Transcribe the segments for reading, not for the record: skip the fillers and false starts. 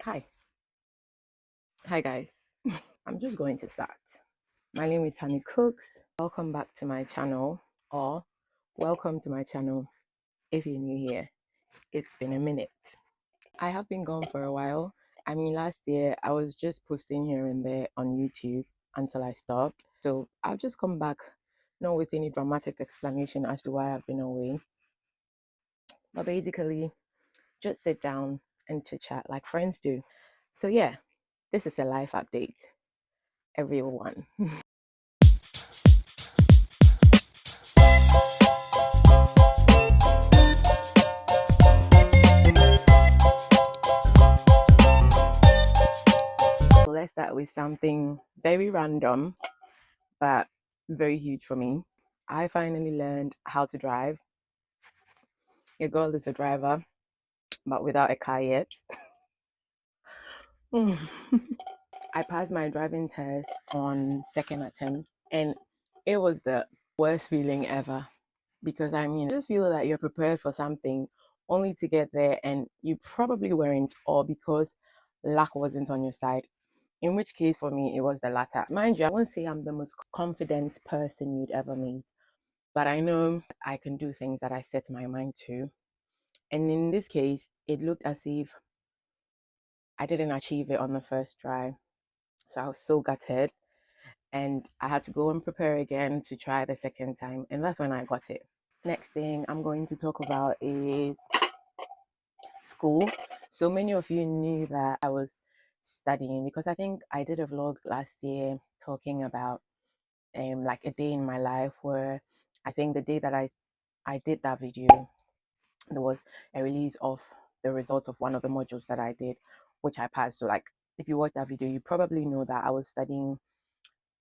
Hi. Hi, guys. I'm just going to start. My name is Honey Cooks. Welcome back to my channel, or welcome to my channel if you're new here. It's been a minute. I have been gone for a while. Last year I was just posting here and there on YouTube until I stopped. So I've just come back, not with any dramatic explanation as to why I've been away, but basically just sit down and chit chat like friends do. So, yeah, this is a life update, everyone. Let's start with something very random, but very huge for me. I finally learned how to drive. Your girl is a driver, but without a car yet. I passed my driving test on second attempt, and it was the worst feeling ever because I just feel that you're prepared for something only to get there and you probably weren't, or because luck wasn't on your side. In which case, for me, it was the latter. Mind you, I won't say I'm the most confident person you'd ever meet, but I know I can do things that I set my mind to. And in this case, it looked as if I didn't achieve it on the first try. So I was so gutted. And I had to go and prepare again to try the second time. And that's when I got it. Next thing I'm going to talk about is school. So many of you knew that I was studying because I think I did a vlog last year talking about like a day in my life, where I think the day that I did that video, there was a release of the results of one of the modules that I did, which I passed. So like if you watch that video, you probably know that I was studying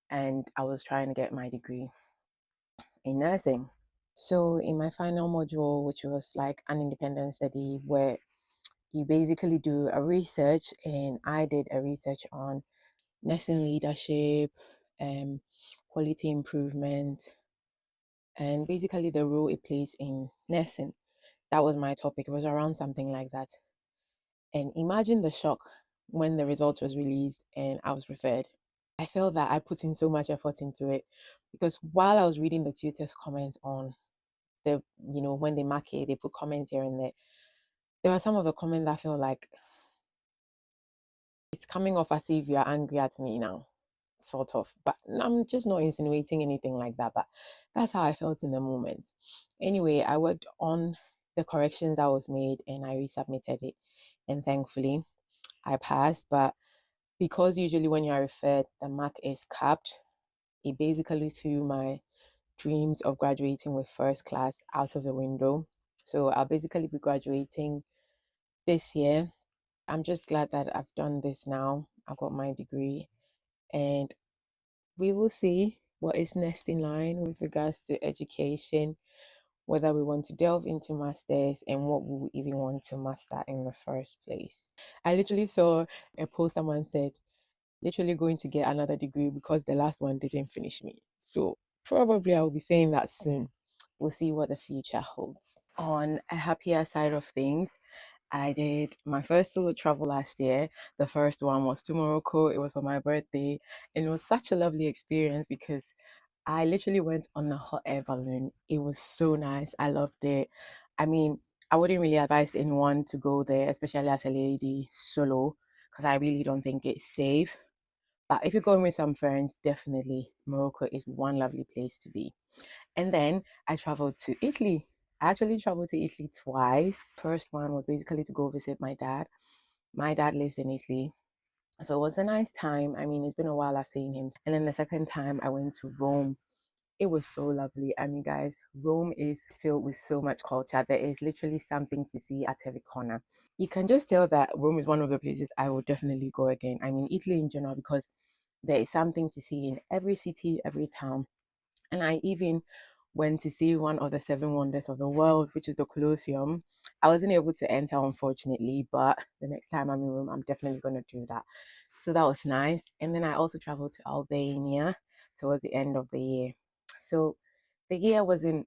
and I was trying to get my degree in nursing. So in my final module, which was like an independent study where you basically do a research, and I did a research on nursing leadership, um, quality improvement, and basically the role it plays in nursing. That was my topic. It was around something like that. And imagine the shock when the results was released and I was referred. I felt that I put in so much effort into it because while I was reading the tutors' comments on when they mark it, they put comments here and there. There were some of the comments that felt like it's coming off as if you're angry at me now, sort of. But I'm just not insinuating anything like that. But that's how I felt in the moment. Anyway, I worked on the corrections that was made and I resubmitted it. And thankfully, I passed. But because usually when you're referred, the mark is capped, it basically threw my dreams of graduating with first class out of the window. So I'll basically be graduating this year. I'm just glad that I've done this now. I got my degree, and we will see what is next in line with regards to education, whether we want to delve into masters and what we even want to master in the first place. I literally saw a post someone said, literally going to get another degree because the last one didn't finish me. So probably I'll be saying that soon. We'll see what the future holds. On a happier side of things, I did my first solo travel last year. The first one was to Morocco. It was for my birthday. And it was such a lovely experience because I literally went on a hot air balloon. It was so nice. I loved it. I mean, I wouldn't really advise anyone to go there, especially as a lady solo, because I really don't think it's safe. But if you're going with some friends, definitely Morocco is one lovely place to be. And then I traveled to Italy. I actually traveled to Italy twice. First one was basically to go visit my dad. My dad lives in Italy. So it was a nice time. It's been a while I've seen him. And then the second time I went to Rome. It was so lovely. Guys, Rome is filled with so much culture. There is literally something to see at every corner. You can just tell that Rome is one of the places I would definitely go again. Italy in general, because there is something to see in every city, every town. And I even went to see one of the seven wonders of the world, which is the Colosseum. I wasn't able to enter, unfortunately, but the next time I'm in Rome, I'm definitely going to do that. So that was nice. And then I also traveled to Albania towards the end of the year. So the year wasn't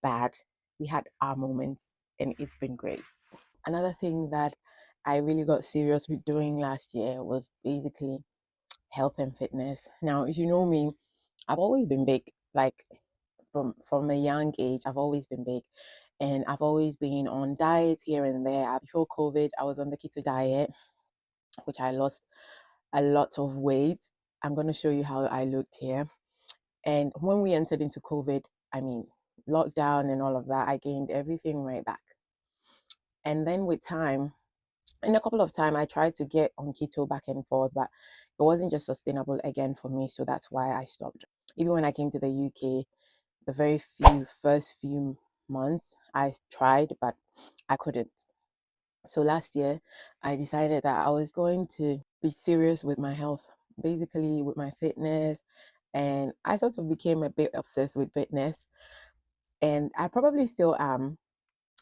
bad. We had our moments and it's been great. Another thing that I really got serious with doing last year was basically health and fitness. Now, if you know me, I've always been big. Like from a young age, I've always been big, and I've always been on diets here and there. Before COVID, I was on the keto diet, which I lost a lot of weight. I'm going to show you how I looked here. And when we entered into COVID, I mean, lockdown and all of that, I gained everything right back. And then with time, in a couple of time, I tried to get on keto back and forth, but it wasn't just sustainable again for me. So that's why I stopped. Even when I came to the UK, the first few months, I tried, but I couldn't. So last year, I decided that I was going to be serious with my health, basically with my fitness. And I sort of became a bit obsessed with fitness. And I probably still am,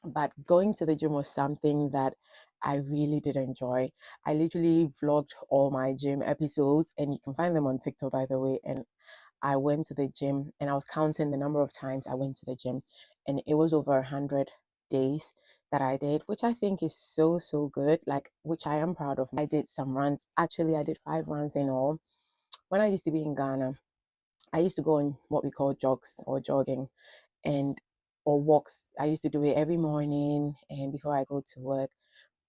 but going to the gym was something that I really did enjoy. I literally vlogged all my gym episodes, and you can find them on TikTok, by the way. And I went to the gym, and I was counting the number of times I went to the gym, and it was over 100 days that I did, which I think is so good. Like, which I am proud of. I did some runs. Actually, I did 5 runs in all. When I used to be in Ghana, I used to go on what we call jogs or jogging, and or walks. I used to do it every morning and before I go to work,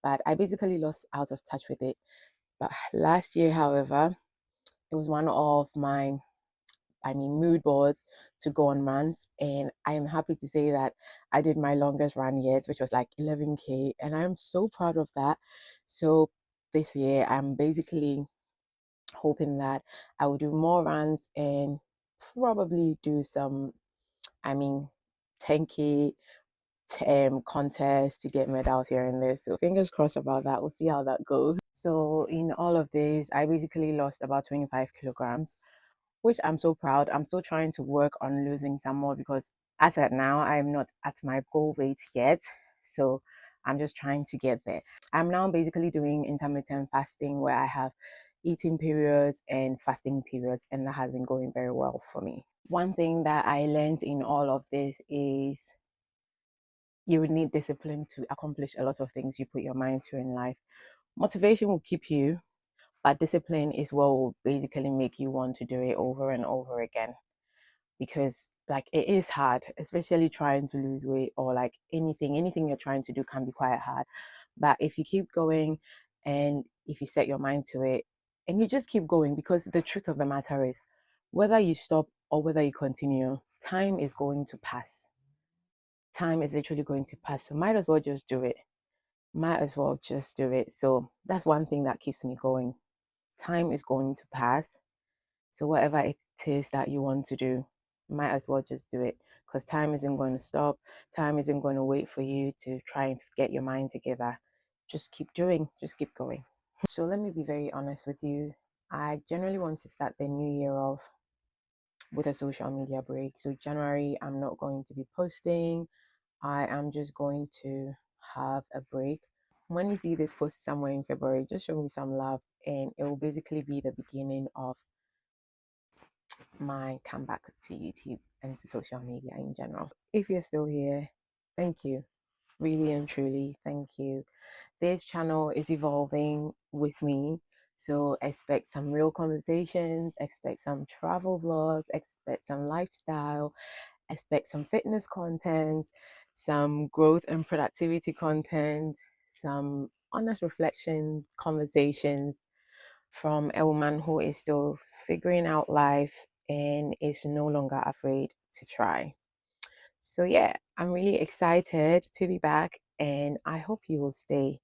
but I basically lost out of touch with it. But last year, however, it was one of my, mood boards to go on runs, and I am happy to say that I did my longest run yet, which was like 11K, and I'm so proud of that. So this year, I'm basically hoping that I will do more runs and probably do some, I mean, 10K contest to get medals here and there. So fingers crossed about that. We'll see how that goes. So in all of this, I basically lost about 25 kilograms, which I'm so proud. I'm still trying to work on losing some more because as at now, I'm not at my goal weight yet. So I'm just trying to get there. I'm now basically doing intermittent fasting where I have eating periods and fasting periods, and that has been going very well for me. One thing that I learned in all of this is you would need discipline to accomplish a lot of things you put your mind to in life. Motivation will keep you, but discipline is what will basically make you want to do it over and over again. Because like it is hard, especially trying to lose weight or like anything you're trying to do can be quite hard. But if you keep going and if you set your mind to it and you just keep going, because the truth of the matter is whether you stop or whether you continue, time is going to pass. Time is literally going to pass. So might as well just do it. Might as well just do it. So that's one thing that keeps me going. Time is going to pass. So whatever it is that you want to do, might as well just do it because time isn't going to stop. Time isn't going to wait for you to try and get your mind together. Just keep doing, just keep going. So let me be very honest with you. I generally want to start the new year off with a social media break. So January, I'm not going to be posting. I am just going to have a break. When you see this post somewhere in February, just show me some love, and it will basically be the beginning of my comeback to YouTube and to social media in general. If you're still here, thank you. Really and truly, thank you. This channel is evolving with me. So expect some real conversations, expect some travel vlogs, expect some lifestyle, expect some fitness content, some growth and productivity content, some honest reflection conversations from a woman who is still figuring out life and is no longer afraid to try. So, yeah, I'm really excited to be back and I hope you will stay.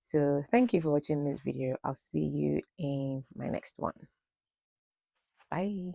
So, thank you for watching this video. I'll see you in my next one. Bye.